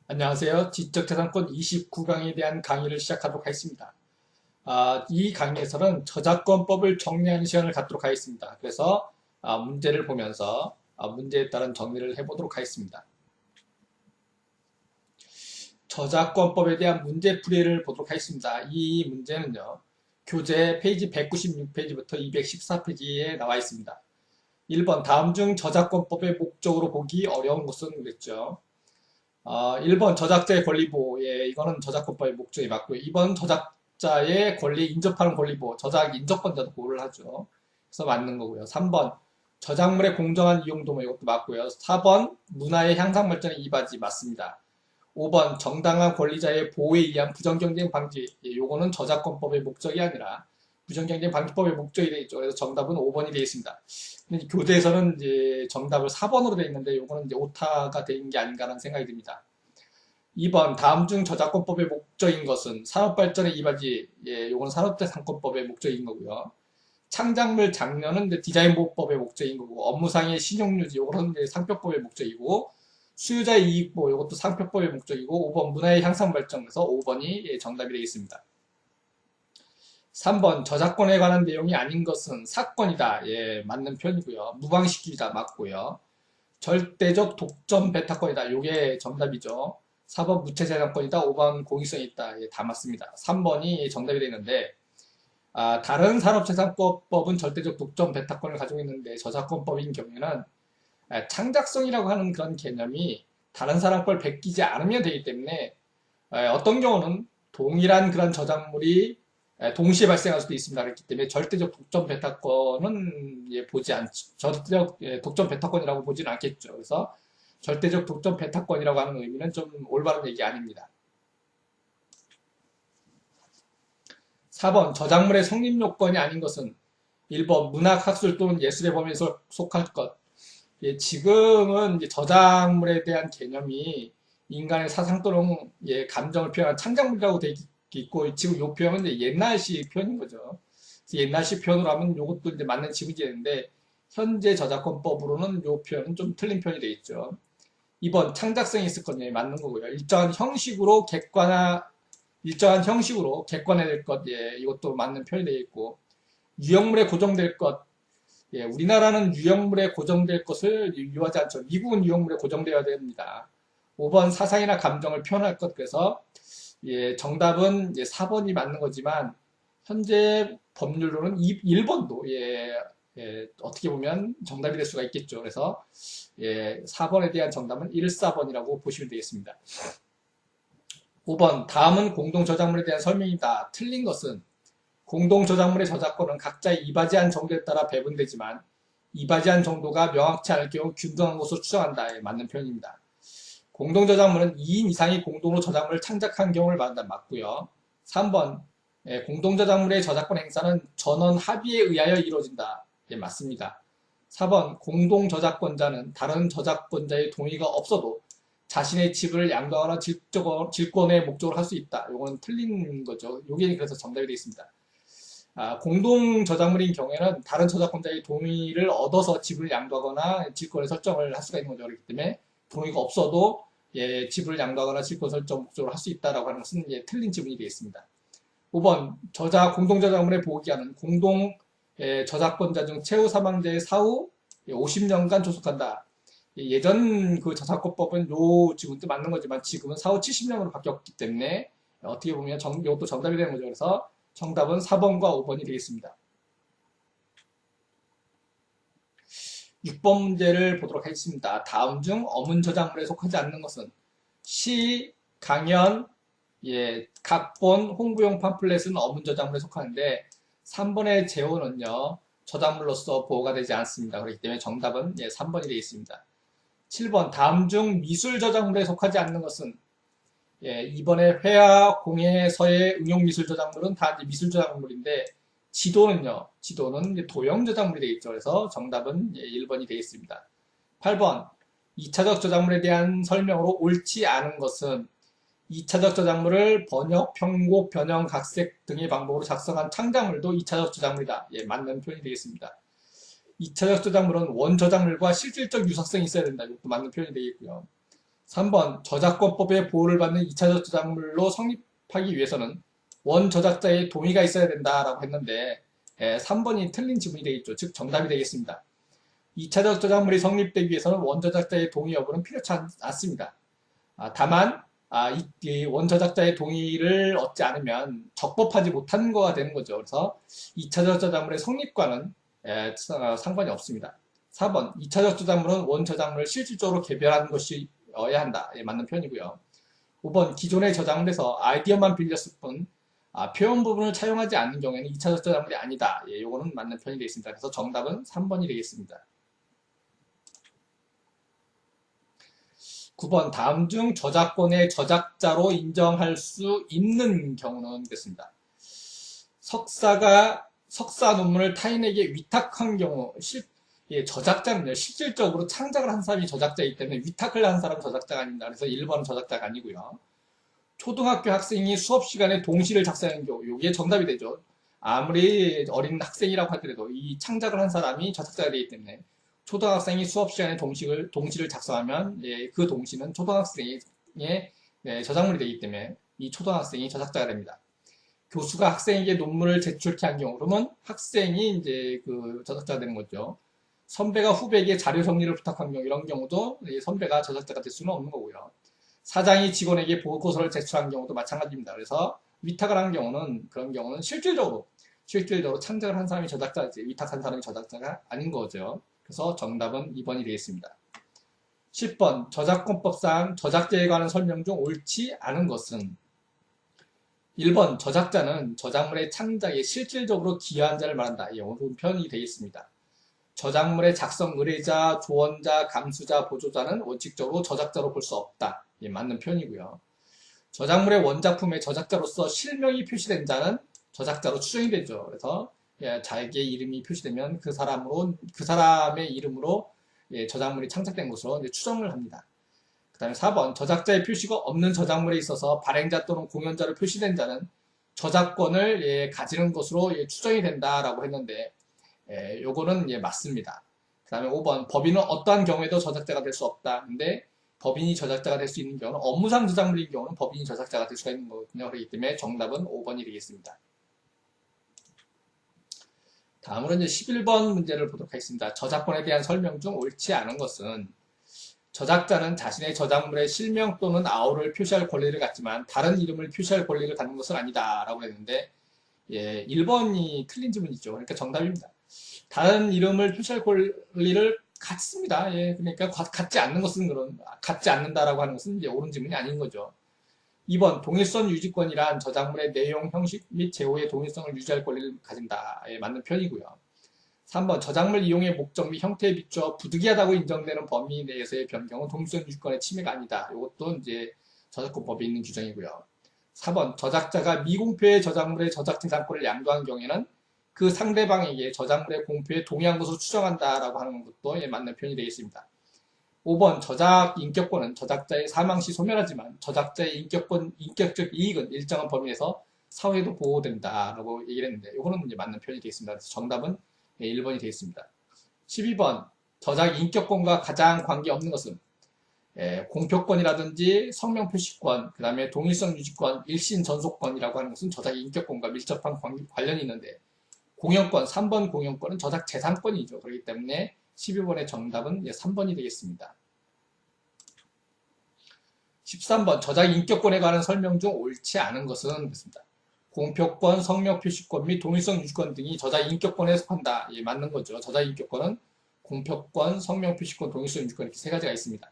안녕하세요. 지적재산권 29강에 대한 강의를 시작하도록 하겠습니다. 이 강의에서는 저작권법을 정리하는 시간을 갖도록 하겠습니다. 그래서 문제를 보면서 문제에 따른 정리를 해보도록 하겠습니다. 저작권법에 대한 문제풀이를 보도록 하겠습니다. 이 문제는요. 교재 페이지 196페이지부터 214페이지에 나와 있습니다. 1번 다음 중 저작권법의 목적으로 보기 어려운 것은 그랬죠. 1번 저작자의 권리 보호. 예, 이거는 저작권법의 목적이 맞고요. 2번 저작자의 권리 인접하는 권리 보호. 저작 인접권자도 보호를 하죠. 그래서 맞는 거고요. 3번 저작물의 공정한 이용 도모. 이것도 맞고요. 4번 문화의 향상 발전에 이바지 맞습니다. 5번 정당한 권리자의 보호에 의한 부정경쟁 방지. 예, 요거는 저작권법의 목적이 아니라 부정경쟁 방지법의 목적이 되어 있죠. 그래서 정답은 5번이 되어 있습니다. 교재에서는 이제 정답을 4번으로 되어 있는데 요거는 이제 오타가 된 게 아닌가라는 생각이 듭니다. 2번 다음 중 저작권법의 목적인 것은 산업발전에 이바지. 예, 요건 산업재산권법의 목적인 거고요. 창작물 장려는 이제 디자인보호법의 목적인 거고, 업무상의 신용유지 요거는 이제 상표법의 목적이고, 수요자의 이익보호 이것도 상표법의 목적이고, 5번 문화의 향상발전에서 5번이 정답이 되겠습니다. 3번 저작권에 관한 내용이 아닌 것은 사건이다. 예, 맞는 편이고요. 무방시키다 맞고요. 절대적 독점 배타권이다. 요게 정답이죠. 4번 무채재산권이다. 5번 공익성이 있다. 예, 다 맞습니다. 3번이 정답이 되는데 다른 산업재산법은 절대적 독점 배타권을 가지고 있는데 저작권법인 경우에는 창작성이라고 하는 그런 개념이 다른 사람 걸 베끼지 않으면 되기 때문에 어떤 경우는 동일한 그런 저작물이 동시에 발생할 수도 있습니다. 그렇기 때문에 절대적 독점 배타권은 보지 않죠. 절대적 독점 배타권이라고 보지는 않겠죠. 그래서 절대적 독점 배타권이라고 하는 의미는 좀 올바른 얘기 아닙니다. 4번 저작물의 성립 요건이 아닌 것은 1번 문학, 학술 또는 예술의 범위에 속할 것. 예, 지금은 이제 저작물에 대한 개념이 인간의 사상 또는 감정을 표현한 창작물이라고 되어 있고, 지금 이 표현은 이제 옛날식 표현인 거죠. 옛날식 표현으로 하면 이것도 이제 맞는 지문이 되는데, 현재 저작권법으로는 이 표현은 좀 틀린 표현이 되어 있죠. 2번 창작성이 있을 거냐 맞는 거고요. 일정한 형식으로 객관화될 것, 예, 이것도 맞는 표현이 되어 있고, 유형물에 고정될 것, 예, 우리나라는 유형물에 고정될 것을 유효하지 않죠. 미국은 유형물에 고정되어야 됩니다. 5번 사상이나 감정을 표현할 것. 그래서 예, 정답은 4번이 맞는 거지만 현재 법률로는 1번도 어떻게 보면 정답이 될 수가 있겠죠. 그래서 4번에 대한 정답은 1, 4번이라고 보시면 되겠습니다. 5번 다음은 공동저작물에 대한 설명이다. 틀린 것은 공동저작물의 저작권은 각자의 이바지한 정도에 따라 배분되지만 이바지한 정도가 명확치 않을 경우 균등한 것으로 추정한다. 맞는 표현입니다. 공동저작물은 2인 이상이 공동으로 저작물을 창작한 경우를 말한다. 맞고요. 3번 공동저작물의 저작권 행사는 전원 합의에 의하여 이루어진다. 예, 맞습니다. 4번 공동저작권자는 다른 저작권자의 동의가 없어도 자신의 지분을 양도하거나 질권의 목적으로 할 수 있다. 이거는 틀린 거죠. 이게 그래서 정답이 되어 있습니다. 공동 저작물인 경우에는 다른 저작권자의 동의를 얻어서 지분을 양도하거나 질권의 설정을 할 수가 있는 거죠. 그렇기 때문에 동의가 없어도 지분을 양도하거나 질권 설정 목적으로 할 수 있다라고 하는 것은 틀린 지분이 되겠습니다. 5번 공동 저작물의 보호기한은 공동 저작권자 중 최후 사망자의 사후 50년간 조속한다. 예전 그 저작권법은 요 지금도 맞는 거지만 지금은 사후 70년으로 바뀌었기 때문에 어떻게 보면 이것도 정답이 되는 거죠. 그래서 정답은 4번과 5번이 되겠습니다. 6번 문제를 보도록 하겠습니다. 다음 중 어문 저작물에 속하지 않는 것은 시, 강연, 각본, 홍보용 팜플렛은 어문 저작물에 속하는데 3번의 제호는요. 저작물로서 보호가 되지 않습니다. 그렇기 때문에 정답은 3번이 되겠습니다. 7번 다음 중 미술 저작물에 속하지 않는 것은 이번에 회화, 공예, 서예, 응용미술 저작물은 다 이제 미술 저작물인데 지도는 이제 도형 저작물이 되겠죠. 그래서 정답은 1번이 되겠습니다. 8번 2차적 저작물에 대한 설명으로 옳지 않은 것은 2차적 저작물을 번역, 편곡, 변형, 각색 등의 방법으로 작성한 창작물도 2차적 저작물이다. 맞는 표현이 되겠습니다. 2차적 저작물은 원 저작물과 실질적 유사성이 있어야 된다. 이것도 맞는 표현이 되겠고요. 3번 저작권법의 보호를 받는 2차적 저작물로 성립하기 위해서는 원 저작자의 동의가 있어야 된다라고 했는데 3번이 틀린 지문이 되겠죠. 즉 정답이 되겠습니다. 2차적 저작물이 성립되기 위해서는 원 저작자의 동의 여부는 필요치 않습니다. 다만 이 원저작자의 동의를 얻지 않으면 적법하지 못한 거가 되는 거죠. 그래서 2차적 저작물의 성립과는 상관이 없습니다. 4번 2차적 저작물은 원저작물을 실질적으로 개별하는 것이어야 한다. 맞는 편이고요. 5번 기존의 저작물에서 아이디어만 빌렸을 뿐 표현 부분을 차용하지 않는 경우에는 2차적 저작물이 아니다. 요거는 맞는 편이 되겠습니다. 그래서 정답은 3번이 되겠습니다. 9번 다음 중 저작권의 저작자로 인정할 수 있는 경우는 됐습니다. 석사 논문을 타인에게 위탁한 경우 저작자는요 실질적으로 창작을 한 사람이 저작자이기 때문에 위탁을 한 사람은 저작자가 아닙니다. 그래서 1번은 저작자가 아니고요. 초등학교 학생이 수업 시간에 동시를 작성하는 경우 이게 정답이 되죠. 아무리 어린 학생이라고 하더라도 이 창작을 한 사람이 저작자가 되기 때문에 초등학생이 수업 시간에 동시를 작성하면 그 동시는 초등학생의 저작물이 되기 때문에 이 초등학생이 저작자가 됩니다. 교수가 학생에게 논문을 제출케 한 경우 그러면 학생이 이제 그 저작자가 되는 거죠. 선배가 후배에게 자료 정리를 부탁한 경우 이런 경우도 선배가 저작자가 될 수는 없는 거고요. 사장이 직원에게 보고서를 제출한 경우도 마찬가지입니다. 그래서 위탁을 한 경우는 그런 경우는 실질적으로 창작을 한 사람이 저작자지 위탁한 사람이 저작자가 아닌 거죠. 그래서 정답은 2번이 되겠습니다. 10번 저작권법상 저작자에 관한 설명 중 옳지 않은 것은 1번 저작자는 저작물의 창작에 실질적으로 기여한 자를 말한다. 오른편이 되겠습니다. 저작물의 작성 의뢰자, 조언자, 감수자, 보조자는 원칙적으로 저작자로 볼 수 없다. 맞는 편이고요. 저작물의 원작품의 저작자로서 실명이 표시된 자는 저작자로 추정이 되죠. 그래서 자기의 이름이 표시되면 그 사람의 이름으로 저작물이 창작된 것으로 추정을 합니다. 그 다음에 4번 저작자의 표시가 없는 저작물에 있어서 발행자 또는 공연자로 표시된 자는 저작권을 가지는 것으로 추정이 된다라고 했는데 요거는 맞습니다. 그 다음에 5번 법인은 어떠한 경우에도 저작자가 될 수 없다. 근데 법인이 저작자가 될 수 있는 경우는 업무상 저작물인 경우는 법인이 저작자가 될 수가 있는 거거든요. 그렇기 때문에 정답은 5번이 되겠습니다. 다음으로 이제 11번 문제를 보도록 하겠습니다. 저작권에 대한 설명 중 옳지 않은 것은 저작자는 자신의 저작물의 실명 또는 아우를 표시할 권리를 갖지만 다른 이름을 표시할 권리를 갖는 것은 아니다 라고 했는데 1번이 틀린 지문이죠. 그러니까 정답입니다. 다른 이름을 표시할 권리를 갖습니다. 그러니까 갖지 않는다라고 하는 것은 이제 옳은 지문이 아닌 거죠. 2번 동일성 유지권이란 저작물의 내용, 형식 및 제호의 동일성을 유지할 권리를 가진다. 맞는 편이고요. 3번 저작물 이용의 목적 및 형태에 비추어 부득이하다고 인정되는 범위 내에서의 변경은 동일성 유지권의 침해가 아니다. 이것도 이제 저작권법에 있는 규정이고요. 4번 저작자가 미공표의 저작물의 저작재산권을 양도한 경우에는 그 상대방에게 저작물의 공표에 동의한 것으로 추정한다라고 하는 것도 맞는 편이 되겠습니다. 5번 저작 인격권은 저작자의 사망 시 소멸하지만 저작자의 인격적 이익은 일정한 범위 내에서 사회도 보호된다라고 얘기를 했는데 이거는 이제 맞는 표현이 되겠습니다. 그래서 정답은 1번이 되겠습니다. 12번 저작 인격권과 가장 관계없는 것은 공표권이라든지 성명 표시권, 그 다음에 동일성 유지권, 일신 전속권이라고 하는 것은 저작 인격권과 밀접한 관련이 있는데 공연권, 3번 공연권은 저작 재산권이죠. 그렇기 때문에 12번의 정답은 3번이 되겠습니다. 13번 저작 인격권에 관한 설명 중 옳지 않은 것은 됐습니다. 공표권, 성명 표시권 및 동일성 유지권 등이 저작 인격권에 속한다. 맞는 거죠. 저작 인격권은 공표권, 성명 표시권, 동일성 유지권 이렇게 세 가지가 있습니다.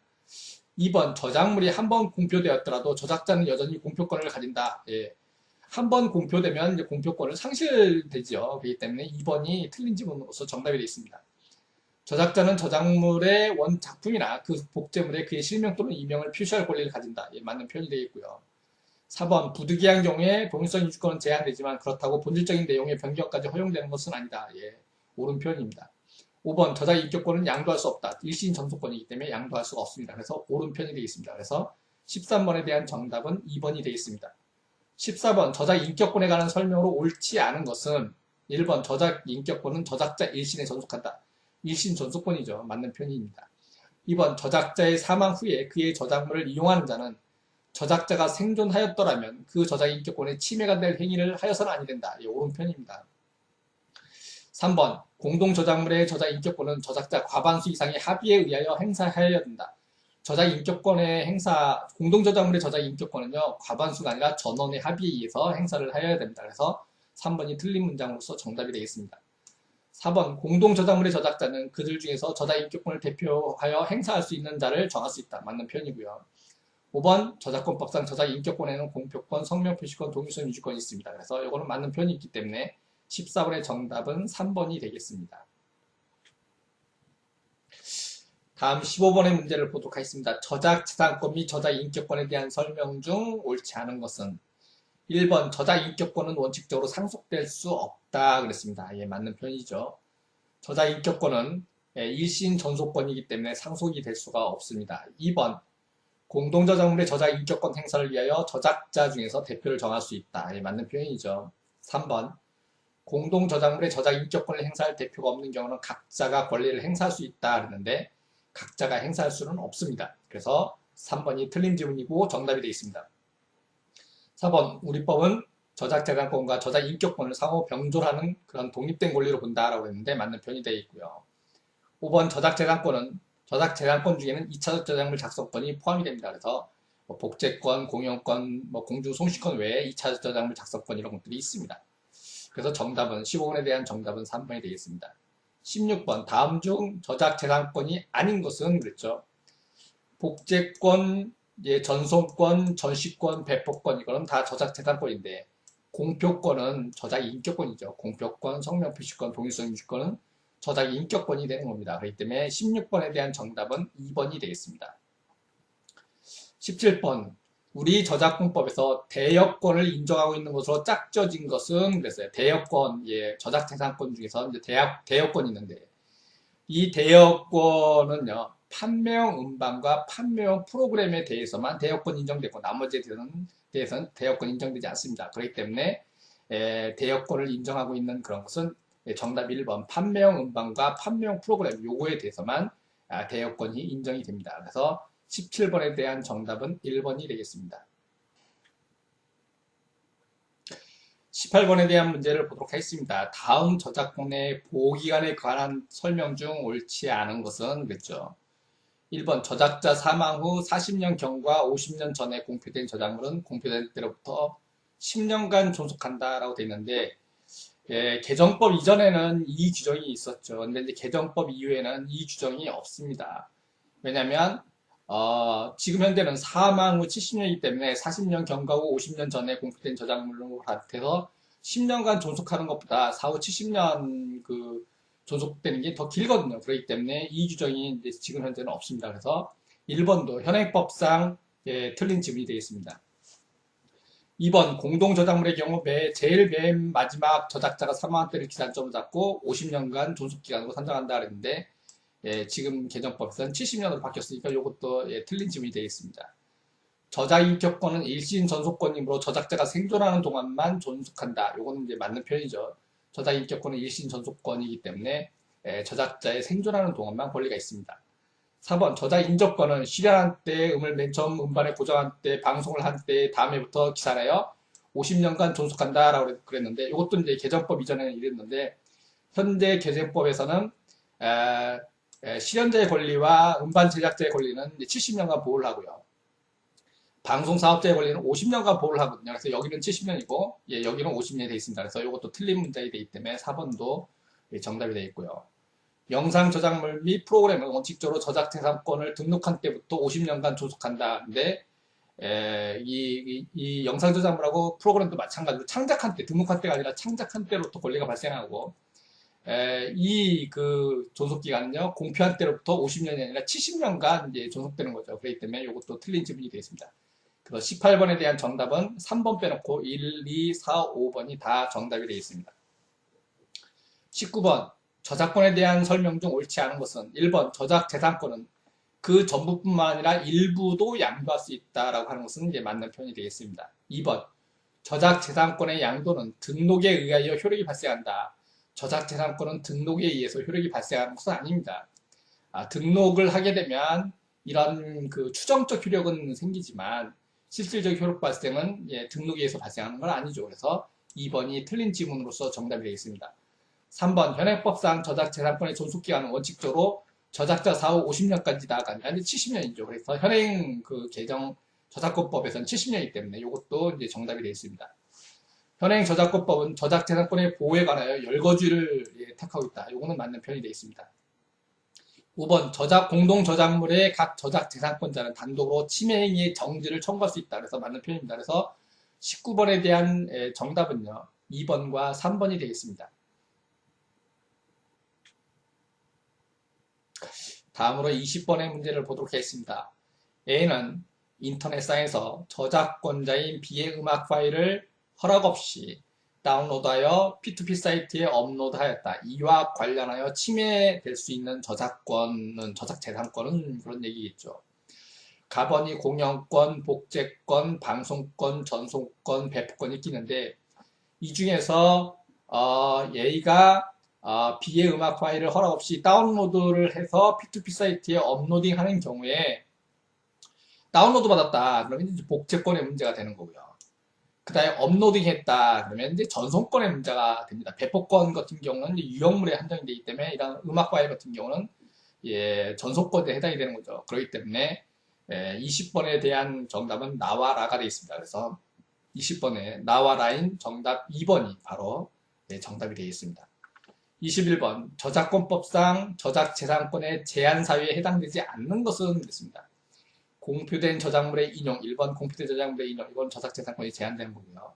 2번 저작물이 한 번 공표되었더라도 저작자는 여전히 공표권을 가진다. 한 번 공표되면 이제 공표권을 상실되죠. 그렇기 때문에 2번이 틀린 지문으로서 정답이 되어 있습니다. 저작자는 저작물의 원작품이나 그 복제물에 그의 실명 또는 이명을 표시할 권리를 가진다. 맞는 표현이 되겠고요. 4번 부득이한 경우에 동일성 유지권은 제한되지만 그렇다고 본질적인 내용의 변경까지 허용되는 것은 아니다. 옳은 표현입니다. 5번 저작 인격권은 양도할 수 없다. 일신 전속권이기 때문에 양도할 수가 없습니다. 그래서 옳은 편이 되겠습니다. 그래서 13번에 대한 정답은 2번이 되겠습니다. 14번 저작 인격권에 관한 설명으로 옳지 않은 것은 1번 저작 인격권은 저작자 일신에 전속한다. 일신 전속권이죠. 맞는 편입니다. 2번 저작자의 사망 후에 그의 저작물을 이용하는 자는 저작자가 생존하였더라면 그 저작의 인격권에 침해가 될 행위를 하여서는 아니 된다. 이 오른편입니다. 3번 공동저작물의 저작 인격권은 저작자 과반수 이상의 합의에 의하여 행사하여야 된다. 저작 인격권의 행사, 공동저작물의 저작 인격권은요, 과반수가 아니라 전원의 합의에 의해서 행사를 하여야 됩니다. 그래서 3번이 틀린 문장으로서 정답이 되겠습니다. 4번 공동저작물의 저작자는 그들 중에서 저작 인격권을 대표하여 행사할 수 있는 자를 정할 수 있다. 맞는 편이고요. 5번 저작권법상 저작 인격권에는 공표권, 성명표시권, 동의성 유지권이 있습니다. 그래서 이거는 맞는 편이 있기 때문에 14번의 정답은 3번이 되겠습니다. 다음 15번의 문제를 보도록 하겠습니다. 저작재산권 및 저작인격권에 대한 설명 중 옳지 않은 것은 1번 저작인격권은 원칙적으로 상속될 수 없다 그랬습니다. 예, 맞는 편이죠. 저작인격권은 일신 전속권이기 때문에 상속이 될 수가 없습니다. 2번 공동저작물의 저작인격권 행사를 위하여 저작자 중에서 대표를 정할 수 있다. 예, 맞는 표현이죠. 3번 공동저작물의 저작인격권을 행사할 대표가 없는 경우는 각자가 권리를 행사할 수 있다 그랬는데 각자가 행사할 수는 없습니다. 그래서 3번이 틀린 질문이고 정답이 되어 있습니다. 4번 우리 법은 저작재산권과 저작인격권을 상호 병존하는 그런 독립된 권리로 본다라고 했는데 맞는 편이 되어 있고요. 5번 저작재산권은 저작재산권 중에는 2차적 저작물 작성권이 포함이 됩니다. 그래서 복제권, 공용권, 공중송시권 외에 2차적 저작물 작성권 이런 것들이 있습니다. 그래서 정답은 15번에 대한 정답은 3번이 되겠습니다. 16번 다음 중 저작재산권이 아닌 것은 그랬죠. 복제권, 전송권, 전시권, 배포권 이거는 다 저작재산권인데 공표권은 저작인격권이죠. 공표권, 성명표시권, 동의성 유지권은 저작인격권이 되는 겁니다. 그렇기 때문에 16번에 대한 정답은 2번이 되겠습니다. 17번 우리 저작권법에서 대여권을 인정하고 있는 것으로 짝져진 것은 그랬어요. 대여권, 저작재산권 중에서 이제 대여권이 있는데 이 대여권은요 판매형 음반과 판매형 프로그램에 대해서만 대여권 인정되고 나머지에 대해서는 대여권 인정되지 않습니다. 그렇기 때문에 대여권을 인정하고 있는 그런 것은 정답 1번 판매형 음반과 판매형 프로그램 요거에 대해서만 대여권이 인정이 됩니다. 그래서 17번에 대한 정답은 1번이 되겠습니다. 18번에 대한 문제를 보도록 하겠습니다. 다음 저작권의 보호기간에 관한 설명 중 옳지 않은 것은 그랬죠. 1번 저작자 사망 후 40년 경과 50년 전에 공표된 저작물은 공표된 때로부터 10년간 존속한다 라고 되어 있는데 개정법 이전에는 이 규정이 있었죠. 근데 이제 개정법 이후에는 이 규정이 없습니다. 왜냐하면 지금 현재는 사망 후 70년이기 때문에 40년 경과 후 50년 전에 공표된 저작물로 같아서 10년간 존속하는 것보다 4, 후 70년 존속되는 게 더 길거든요. 그렇기 때문에 이 규정이 이제 지금 현재는 없습니다. 그래서 1번도 현행법상 틀린 질문이 되겠습니다. 2번 공동저작물의 경우 제일 맨 마지막 저작자가 사망한 때를 기산점으로 잡고 50년간 존속기간으로 산정한다 그랬는데 지금 개정법에서는 70년으로 바뀌었으니까 이것도 틀린 질문이 되겠습니다. 저작인격권은 일신 전속권이므로 저작자가 생존하는 동안만 존속한다. 이거는 이제 맞는 표현이죠. 저작인격권은 일신 전속권이기 때문에 저작자의 생존하는 동안만 권리가 있습니다. 4번 저작인접권은 실현한 때 음을 맨 처음 음반에 고정한 때 방송을 한 때 다음해부터 기산하여 50년간 존속한다 라고 그랬는데 이것도 이제 개정법 이전에는 이랬는데 현재 개정법에서는 실현자의 권리와 음반 제작자의 권리는 70년간 보호를 하고요. 방송 사업자의 권리는 50년간 보호를 하거든요. 그래서 여기는 70년이고 여기는 50년이 되어 있습니다. 그래서 이것도 틀린 문장이 되기 때문에 4번도 정답이 되어 있고요. 영상 저작물 및 프로그램은 원칙적으로 저작재산권을 등록한 때부터 50년간 존속한다. 근데 이 영상 저작물하고 프로그램도 마찬가지로 창작한 때, 등록한 때가 아니라 창작한 때로부터 권리가 발생하고 이 존속기간은요 공표한 때로부터 50년이 아니라 70년간 이제 존속되는 거죠. 그렇기 때문에 이것도 틀린 질문이 되겠습니다. 그래서 18번에 대한 정답은 3번 빼놓고 1, 2, 4, 5번이 다 정답이 되겠습니다. 19번 저작권에 대한 설명 중 옳지 않은 것은 1번 저작재산권은 그 전부뿐만 아니라 일부도 양도할 수 있다라고 하는 것은 이제 맞는 표현이 되겠습니다. 2번 저작재산권의 양도는 등록에 의하여 효력이 발생한다. 저작재산권은 등록에 의해서 효력이 발생하는 것은 아닙니다. 등록을 하게 되면 이런 그 추정적 효력은 생기지만 실질적 효력 발생은 등록에 의해서 발생하는 건 아니죠. 그래서 2번이 틀린 지문으로서 정답이 되겠습니다. 3번 현행법상 저작재산권의 존속기간은 원칙적으로 저작자 사후 50년까지 나아가면 70년이죠. 그래서 현행 그 개정 저작권법에서는 70년이기 때문에 이것도 이제 정답이 되어 있습니다. 현행 저작권법은 저작재산권의 보호에 관하여 열거주의를 택하고 있다. 이거는 맞는 편이 되어 있습니다. 5번 공동저작물의 각 저작재산권자는 단독으로 침해행위의 정지를 청구할 수 있다. 그래서 맞는 편입니다. 그래서 19번에 대한 정답은요. 2번과 3번이 되겠습니다. 다음으로 20번의 문제를 보도록 하겠습니다. A는 인터넷상에서 저작권자인 B의 음악 파일을 허락 없이 다운로드하여 P2P 사이트에 업로드하였다. 이와 관련하여 침해될 수 있는 저작재산권은 그런 얘기겠죠. 가번이 공연권, 복제권, 방송권, 전송권, 배포권이 끼는데 이 중에서 A가 B의 음악 파일을 허락 없이 다운로드를 해서 P2P 사이트에 업로딩하는 경우에 다운로드 받았다. 그러면 이제 복제권의 문제가 되는 거고요. 그 다음에 업로딩 했다. 그러면 이제 전송권의 문제가 됩니다. 배포권 같은 경우는 유형물에 한정이 되기 때문에 이런 음악 파일 같은 경우는 전송권에 해당이 되는 거죠. 그렇기 때문에 20번에 대한 정답은 나와 라가 되어 있습니다. 그래서 20번에 나와 라인 정답 2번이 바로 정답이 되겠습니다. 21번 저작권법상 저작재산권의 제한 사유에 해당되지 않는 것은 됐습니다. 공표된 저작물의 인용 1번 공표된 저작물의 인용 이건 저작재산권이 제한되는 거고요.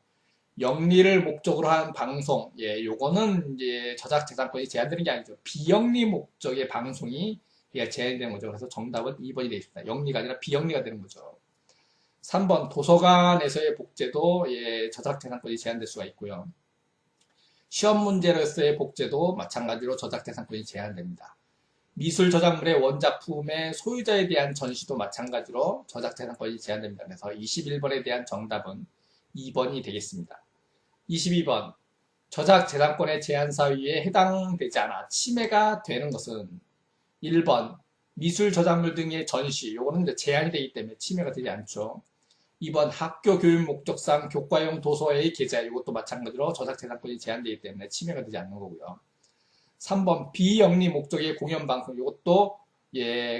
영리를 목적으로 한 방송 요거는 이제 저작재산권이 제한되는 게 아니죠. 비영리 목적의 방송이 제한되는 거죠. 그래서 정답은 2번이 되겠습니다. 영리가 아니라 비영리가 되는 거죠. 3번 도서관에서의 복제도 저작재산권이 제한될 수가 있고요. 시험 문제로서의 복제도 마찬가지로 저작재산권이 제한됩니다. 미술 저작물의 원작품의 소유자에 대한 전시도 마찬가지로 저작재산권이 제한됩니다. 그래서 21번에 대한 정답은 2번이 되겠습니다. 22번 저작재산권의 제한 사유에 해당되지 않아 침해가 되는 것은 1번 미술 저작물 등의 전시 요거는 이제 제한이 되기 때문에 침해가 되지 않죠. 2번 학교 교육 목적상 교과용 도서의 게재 이것도 마찬가지로 저작재산권이 제한되기 때문에 침해가 되지 않는 거고요. 3번 비영리 목적의 공연방송 이것도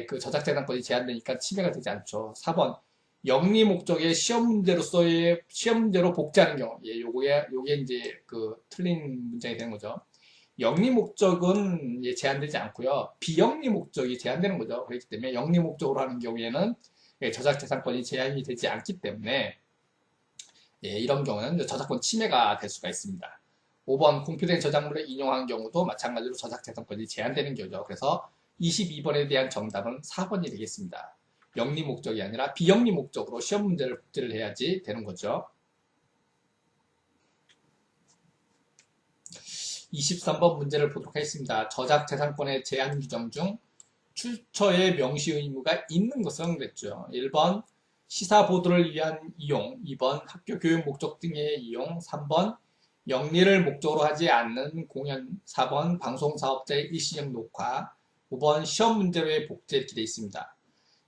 그 저작재산권이 제한되니까 침해가 되지 않죠. 4번 영리 목적의 시험 문제로 복제하는 경우 요게 이제 그 틀린 문장이 되는 거죠. 영리 목적은 제한되지 않고요. 비영리 목적이 제한되는 거죠. 그렇기 때문에 영리 목적으로 하는 경우에는 저작재산권이 제한이 되지 않기 때문에 이런 경우는 저작권 침해가 될 수가 있습니다. 5번 공표된 저작물을 인용한 경우도 마찬가지로 저작재산권이 제한되는 거죠. 그래서 22번에 대한 정답은 4번이 되겠습니다. 영리 목적이 아니라 비영리 목적으로 시험 문제를 복제를 해야지 되는 거죠. 23번 문제를 보도록 하겠습니다. 저작재산권의 제한 규정 중 출처의 명시 의무가 있는 것은 그랬죠. 1번 시사 보도를 위한 이용, 2번 학교 교육 목적 등의 이용, 3번 영리를 목적으로 하지 않는 공연, 4번 방송사업자의 일시적 녹화, 5번 시험 문제로의 복제 이렇게 되어 있습니다.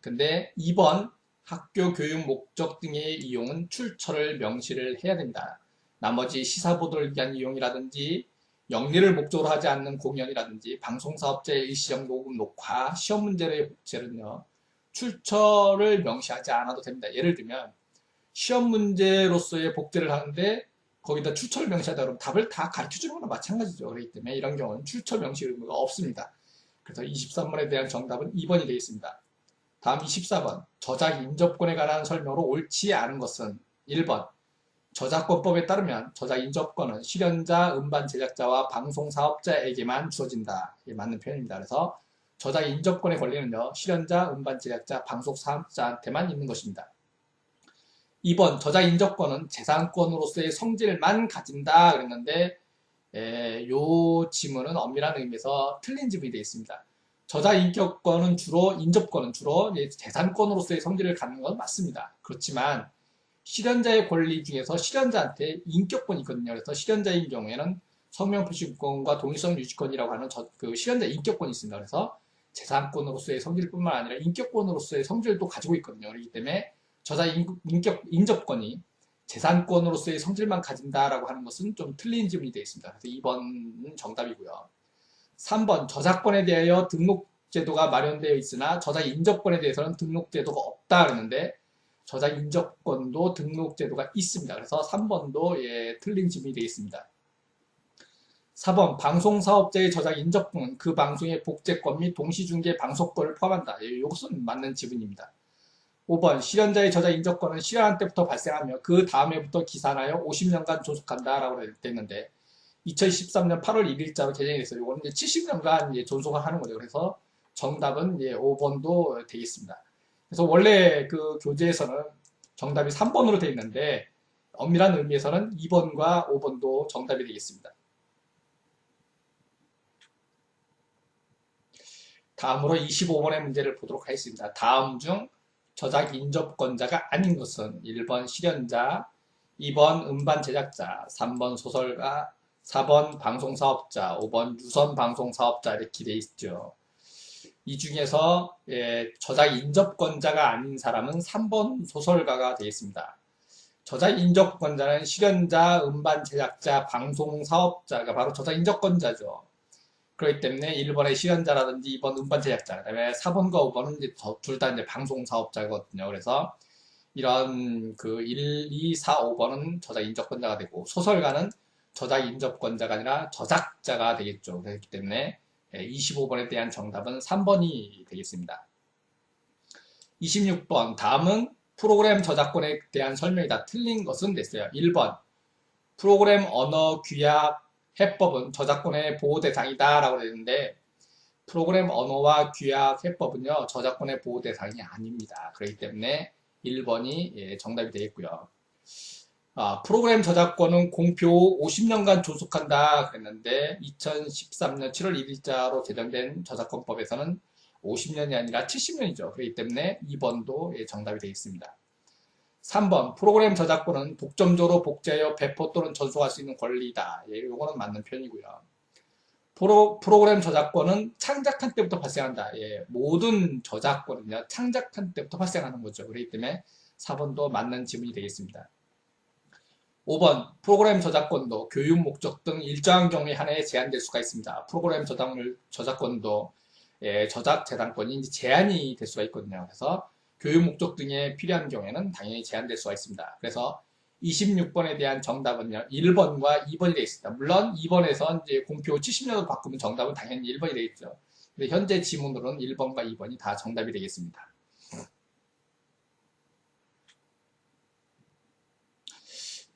근데 2번 학교 교육 목적 등의 이용은 출처를 명시를 해야 된다. 나머지 시사보도를 위한 이용이라든지 영리를 목적으로 하지 않는 공연이라든지 방송사업자의 일시적 녹음 녹화, 시험 문제로의 복제는요. 출처를 명시하지 않아도 됩니다. 예를 들면 시험 문제로서의 복제를 하는데 거기다 출처를 명시하다 그러면 답을 다 가르쳐주는 거나 마찬가지죠. 그렇기 때문에 이런 경우는 출처 명시 의무가 없습니다. 그래서 23번에 대한 정답은 2번이 되겠습니다. 다음 24번 저작 인접권에 관한 설명으로 옳지 않은 것은 1번 저작권법에 따르면 저작 인접권은 실현자, 음반 제작자와 방송 사업자에게만 주어진다. 이게 맞는 표현입니다. 그래서 저작 인접권의 권리는요. 실현자, 음반 제작자, 방송 사업자한테만 있는 것입니다. 2번 저작 인접권은 재산권으로서의 성질만 가진다 그랬는데 요 지문은 엄밀한 의미에서 틀린 지문이 되어 있습니다. 저작 인격권은 인접권은 주로 재산권으로서의 성질을 갖는 건 맞습니다. 그렇지만 실현자의 권리 중에서 실현자한테 인격권이 있거든요. 그래서 실현자인 경우에는 성명 표시권과 동일성 유지권이라고 하는 그 실현자 인격권이 있습니다. 그래서 재산권으로서의 성질뿐만 아니라 인격권으로서의 성질도 가지고 있거든요. 그렇기 때문에 저자 인접권이 재산권으로서의 성질만 가진다라고 하는 것은 좀 틀린 질문이 되어 있습니다. 그래서 2번은 정답이고요. 3번 저작권에 대하여 등록제도가 마련되어 있으나 저자 인접권에 대해서는 등록제도가 없다 그랬는데 저자 인접권도 등록제도가 있습니다. 그래서 3번도 틀린 질문이 되겠습니다. 4번 방송사업자의 저작 인접권은 그 방송의 복제권 및 동시중계 방송권을 포함한다. 이것은 맞는 지문입니다. 5번 실현자의 저작 인접권은 실현한 때부터 발생하며 그 다음 해부터 기산하여 50년간 존속한다 라고 됐는데 2013년 8월 1일자로 개정이 됐어요. 이거는 이제 70년간 존속을 하는 거죠. 그래서 정답은 5번도 되겠습니다. 그래서 원래 그 교재에서는 정답이 3번으로 되어 있는데 엄밀한 의미에서는 2번과 5번도 정답이 되겠습니다. 다음으로 25번의 문제를 보도록 하겠습니다. 다음 중 저작 인접권자가 아닌 것은 1번 실현자, 2번 음반 제작자, 3번 소설가, 4번 방송사업자, 5번 유선 방송사업자 이렇게 되어 있죠. 이 중에서 저작 인접권자가 아닌 사람은 3번 소설가가 되겠습니다. 저작 인접권자는 실현자, 음반 제작자, 방송사업자가 바로 저작 인접권자죠. 그렇기 때문에 1번의 실현자라든지 2번 음반 제작자, 그 다음에 4번과 5번은 이제 둘 다 이제 방송사업자거든요. 그래서 이런 그 1, 2, 4, 5번은 저작 인접권자가 되고 소설가는 저작 인접권자가 아니라 저작자가 되겠죠. 그렇기 때문에 25번에 대한 정답은 3번이 되겠습니다. 26번 다음은 프로그램 저작권에 대한 설명이다. 틀린 것은 됐어요. 1번 프로그램 언어 규약 해법은 저작권의 보호 대상이다 라고 되는데 프로그램 언어와 규약 해법은요 저작권의 보호 대상이 아닙니다. 그렇기 때문에 1번이 정답이 되겠고요. 프로그램 저작권은 공표 50년간 존속한다 그랬는데 2013년 7월 1일자로 제정된 저작권법에서는 50년이 아니라 70년이죠. 그렇기 때문에 2번도 정답이 되겠습니다. 3번 프로그램 저작권은 독점적으로 복제하여 배포 또는 전송할 수 있는 권리다. 이거는 맞는 편이고요. 프로그램 저작권은 창작한 때부터 발생한다. 모든 저작권은요 창작한 때부터 발생하는 거죠. 그렇기 때문에 4번도 맞는 지문이 되겠습니다. 5번 프로그램 저작권도 교육 목적 등 일정한 경우에 한해 제한될 수가 있습니다. 프로그램 저작권도 저작 재산권이 제한이 될 수가 있거든요. 그래서 교육 목적 등에 필요한 경우에는 당연히 제한될 수가 있습니다. 그래서 26번에 대한 정답은요 1번과 2번이 되겠습니다. 물론 2번에서 이제 공표 70년으로 바꾸면 정답은 당연히 1번이 되겠죠. 근데 현재 지문으로는 1번과 2번이 다 정답이 되겠습니다.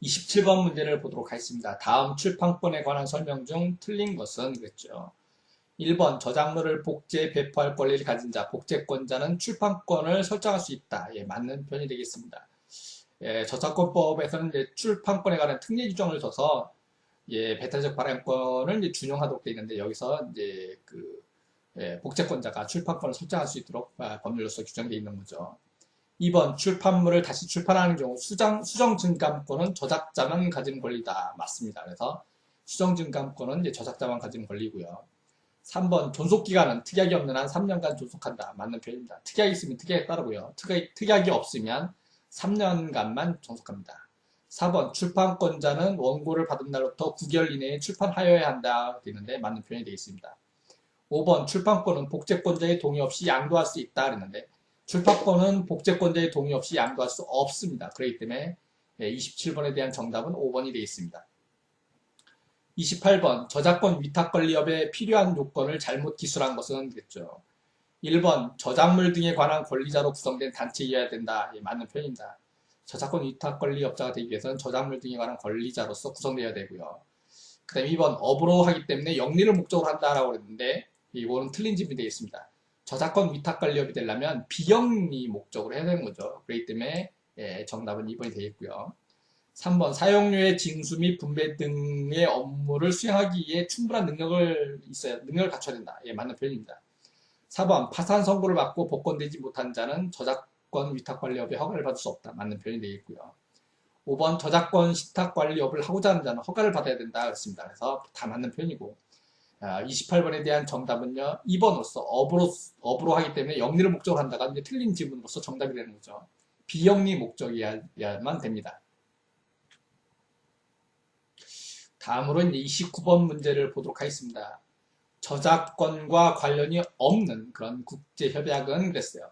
27번 문제를 보도록 하겠습니다. 다음 출판권에 관한 설명 중 틀린 것은 그랬죠. 1번 저작물을 복제, 배포할 권리를 가진 자, 복제권자는 출판권을 설정할 수 있다. 맞는 편이 되겠습니다. 저작권법에서는 이제 출판권에 관한 특례 규정을 둬서 배타적 발행권을 이제 준용하도록 되어 있는데 여기서 이제 복제권자가 출판권을 설정할 수 있도록 법률로서 규정되어 있는 거죠. 2번 출판물을 다시 출판하는 경우 수정증감권은 저작자만 가진 권리다. 맞습니다. 그래서 수정증감권은 이제 저작자만 가진 권리고요. 3번 존속기간은 특약이 없는 한 3년간 존속한다. 맞는 표현입니다. 특약이 있으면 특약에 따르고요. 특약이 없으면 3년간만 존속합니다. 4번 출판권자는 원고를 받은 날부터 9개월 이내에 출판하여야 한다. 되는데 맞는 표현이 되겠습니다. 5번 출판권은 복제권자의 동의 없이 양도할 수 있다. 그랬는데 출판권은 복제권자의 동의 없이 양도할 수 없습니다. 그렇기 때문에 27번에 대한 정답은 5번이 되겠습니다. 28번 저작권 위탁권리업에 필요한 요건을 잘못 기술한 것은 그랬죠. 1번 저작물 등에 관한 권리자로 구성된 단체이어야 된다. 맞는 표현입니다. 저작권 위탁권리업자가 되기 위해서는 저작물 등에 관한 권리자로서 구성되어야 되고요. 그 다음에 2번 업으로 하기 때문에 영리를 목적으로 한다라고 그랬는데 이거는 틀린 질문이 되겠습니다. 저작권 위탁권리업이 되려면 비영리 목적으로 해야 되는 거죠. 그렇기 때문에 정답은 2번이 되겠고요. 3번 사용료의 징수 및 분배 등의 업무를 수행하기에 충분한 능력을 갖춰야 된다. 맞는 표현입니다. 4번 파산 선고를 받고 복권되지 못한 자는 저작권 위탁관리업에 허가를 받을 수 없다. 맞는 표현이 되겠고요. 5번 저작권 신탁관리업을 하고자 하는 자는 허가를 받아야 된다. 그렇습니다. 그래서 다 맞는 표현이고 28번에 대한 정답은요, 2번으로서 업으로 하기 때문에 영리를 목적으로 한다가 이제 틀린 지문으로서 정답이 되는 거죠. 비영리 목적이야만 됩니다. 다음으로 이제 29번 문제를 보도록 하겠습니다. 저작권과 관련이 없는 그런 국제협약은 그랬어요.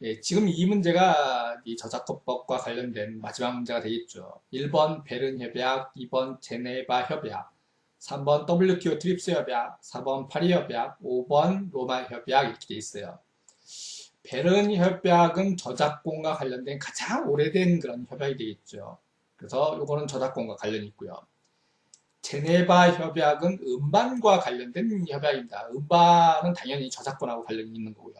예, 지금 이 문제가 이 저작권법과 관련된 마지막 문제가 되겠죠. 1번 베른 협약, 2번 제네바 협약, 3번 WTO 트립스 협약, 4번 파리 협약, 5번 로마 협약 이렇게 돼 있어요. 베른 협약은 저작권과 관련된 가장 오래된 그런 협약이 되겠죠. 그래서 이거는 저작권과 관련이 있고요. 제네바 협약은 음반과 관련된 협약입니다. 음반은 당연히 저작권하고 관련이 있는 거고요.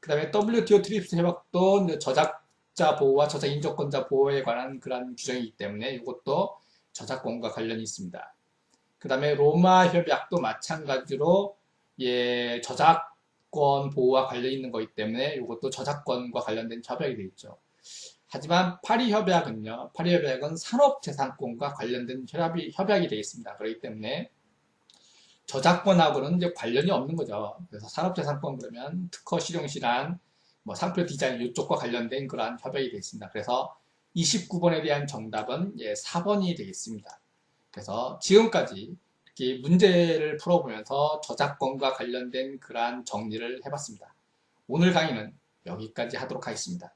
그 다음에 WTO 트립스 협약도 저작자 보호와 저작 인정권자 보호에 관한 그런 규정이기 때문에 이것도 저작권과 관련이 있습니다. 그 다음에 로마 협약도 마찬가지로 예, 저작권 보호와 관련이 있는 거기 때문에 이것도 저작권과 관련된 협약이 되겠죠. 하지만 파리 협약은요, 파리 협약은 산업재산권과 관련된 협약이 되겠습니다. 그렇기 때문에 저작권하고는 이제 관련이 없는 거죠. 그래서 산업재산권 그러면 특허 실용실한 뭐 상표 디자인 이쪽과 관련된 그러한 협약이 되겠습니다. 그래서 29번에 대한 정답은 예, 4번이 되겠습니다. 그래서 지금까지 이렇게 문제를 풀어보면서 저작권과 관련된 그러한 정리를 해봤습니다. 오늘 강의는 여기까지 하도록 하겠습니다.